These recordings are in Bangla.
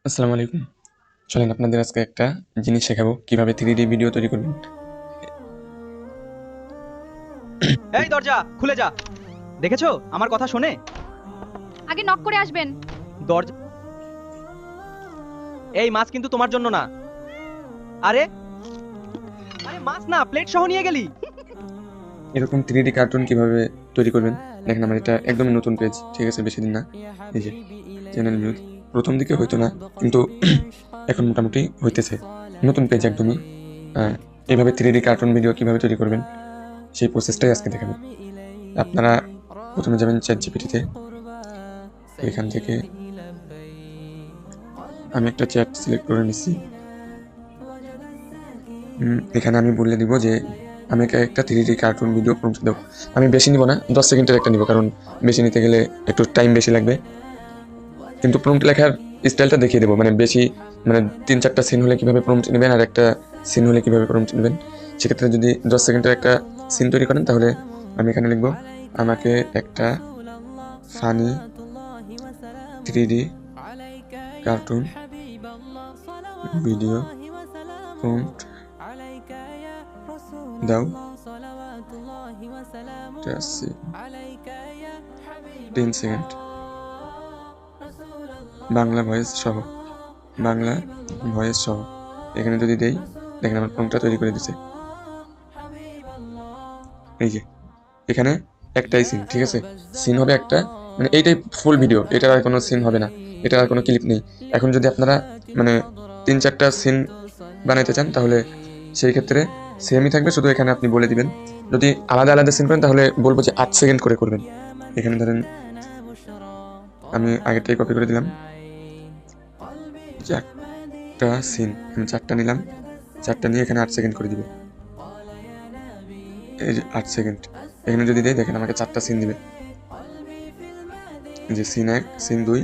আসসালামু আলাইকুম। চলেন আপনাদের আজকে একটা জিনিস শেখাবো কিভাবে 3D ভিডিও তৈরি করবেন। এই দরজা খুলে যা। দেখেছো আমার কথা শোনে? আগে নক করে আসবেন। দরজা। এই মাছ কিন্তু তোমার জন্য না। আরে আরে মাছ না, প্লেট সহ নিয়ে গেলি। এরকম 3D কার্টুন কিভাবে তৈরি করবেন দেখেন, আমার এটা একদমই নতুন পেজ, ঠিক আছে, বেশি দিন না। এই যে চ্যানেল ভিউ, প্রথম দিকে হয়তো না, কিন্তু এখন মোটামুটি হইতেছে। নতুন পেজ একদমই। এইভাবে 3D কার্টুন ভিডিও কিভাবে তৈরি করবেন সেই প্রসেসটাই আজকে দেখাবো। আপনারা প্রথমে যাবেন চ্যাট জিপিটিতে। এখান থেকে আমি একটা চ্যাট সিলেক্ট করে নিচ্ছি। এখানে আমি বলে দিব যে আমাকে একটা 3D কার্টুন ভিডিও প্রম্পট দাও। আমি বেশি নিব না, 10 সেকেন্ডের একটা নিব, কারণ বেশি নিতে গেলে একটু টাইম বেশি লাগবে। কিন্তু প্রম্পট লেখার স্টাইলটা দেখিয়ে দেবো, মানে বেশি, মানে 3-4টা সিন হলে কীভাবে প্রম্পট নেবেন আর একটা সিন হলে কীভাবে প্রম্পট নেবেন। সেক্ষেত্রে যদি 10 সেকেন্ডের একটা সিন তৈরি করেন তাহলে আমি এখানে লিখব আমাকে একটা funny 3D cartoon video prompt দাও। 10 সেকেন্ড বাংলা ভয়েস সহ, বাংলা ভয়েস সহ। এখানে যদি দেই, দেখেন আমার প্রম্পটটা তৈরি করে দিছে। এই যে এখানে একটাই সিন, ঠিক আছে, সিন হবে একটা, মানে এইটাই ফুল ভিডিও, এটার আর কোনো সিন হবে না, এটার আর কোনো ক্লিপ নেই। এখন যদি আপনারা মানে 3-4টা সিন বানাইতে চান তাহলে সেই ক্ষেত্রে সেমই থাকবে, শুধু এখানে আপনি বলে দিবেন। যদি আলাদা আলাদা সিন করেন তাহলে বলবো যে 8 সেকেন্ড করে করবেন। এখানে ধরেন আমি আগেরটাই কপি করে দিলাম, 4টা সিন, আমি 4টা নিলাম, 4টা নিয়ে এখানে 8 সেকেন্ড করে দিব। এই যে 8 সেকেন্ড এখানে যদি দেয়, দেখেন আমাকে 4টা সিন দিবে, যে সিন 1, সিন 2,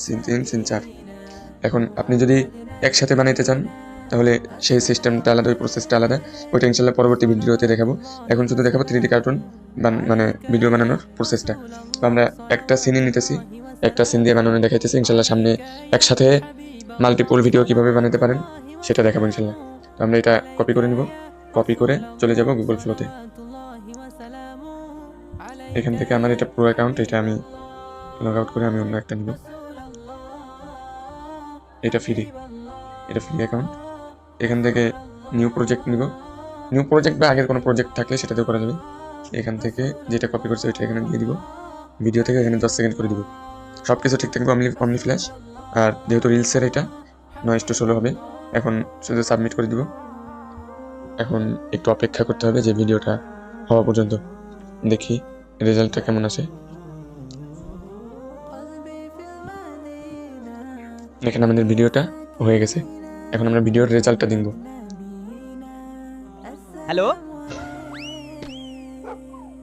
সিন 3, সিন 4। এখন আপনি যদি একসাথে বানাইতে চান তাহলে সেই সিস্টেমটা আলাদা, ওই প্রসেসটা আলাদা, ওইটা ইনশাল্লাহ পরবর্তী ভিডিওতে দেখাবো। এখন শুধু দেখাবো 3D কার্টুন মানে ভিডিও বানানোর প্রসেসটা। তো আমরা একটা সিনই নিতেছি, একটা সিন দিয়ে বানানো দেখাইতেছি, ইনশাল্লাহ সামনে একসাথে মাল্টিপল ভিডিও কিভাবে বানাতে পারেন সেটা দেখাবো ইনশাল্লাহ। তো আমরা এটা কপি করে নিব, কপি করে চলে যাব গুগল ফ্লোতে। এখান থেকে আমার এটা প্রো অ্যাকাউন্ট, এটা আমি লগ আউট করে আমি অন্য একটা নিব। এটা ফ্রি অ্যাকাউন্ট। এখান থেকে নিউ প্রজেক্ট নিব, নিউ প্রজেক্ট বা আগের কোনো প্রজেক্ট থাকলে সেটাতেও করা যাবে। এখান থেকে যেটা কপি করছে ওইটা এখানে দিয়ে দিব, ভিডিও থেকে এখানে 10 সেকেন্ড করে দিব। সব কিছু ঠিক থাকবে, অনলি ফ্ল্যাশ। আর যেহেতু রিলসের এটা 9:16 হবে, এখন শুধু সাবমিট করে দিব। এখন একটু অপেক্ষা করতে হবে যে ভিডিওটা হওয়া পর্যন্ত, দেখি রেজাল্টটা কেমন আসে। দেখেন আমাদের ভিডিওটা হয়ে গেছে, এখন আমরা ভিডিওর রেজাল্টটা দিব। হ্যালো,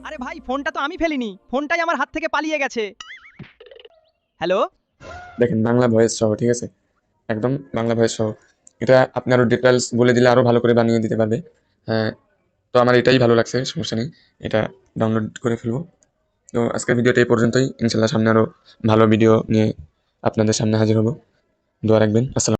আরে ভাই ফোনটা তো আমি ফেলিনি, ফোনটাই আমার হাত থেকে পালিয়ে গেছে। হ্যালো, দেখেন বাংলা ভয়েস সহ, ঠিক আছে, একদম বাংলা ভয়েস সহ। এটা আপনি আরও ডিটেলস বলে দিলে আরও ভালো করে বানিয়ে দিতে পারবে। হ্যাঁ, তো আমার এটাই ভালো লাগছে, সমস্যা নেই, এটা ডাউনলোড করে ফেলবো। তো আজকের ভিডিওটা এই পর্যন্তই, ইনশাল্লাহ সামনে আরও ভালো ভিডিও নিয়ে আপনাদের সামনে হাজির হব। দোয়া রাখবেন। আসসালাম।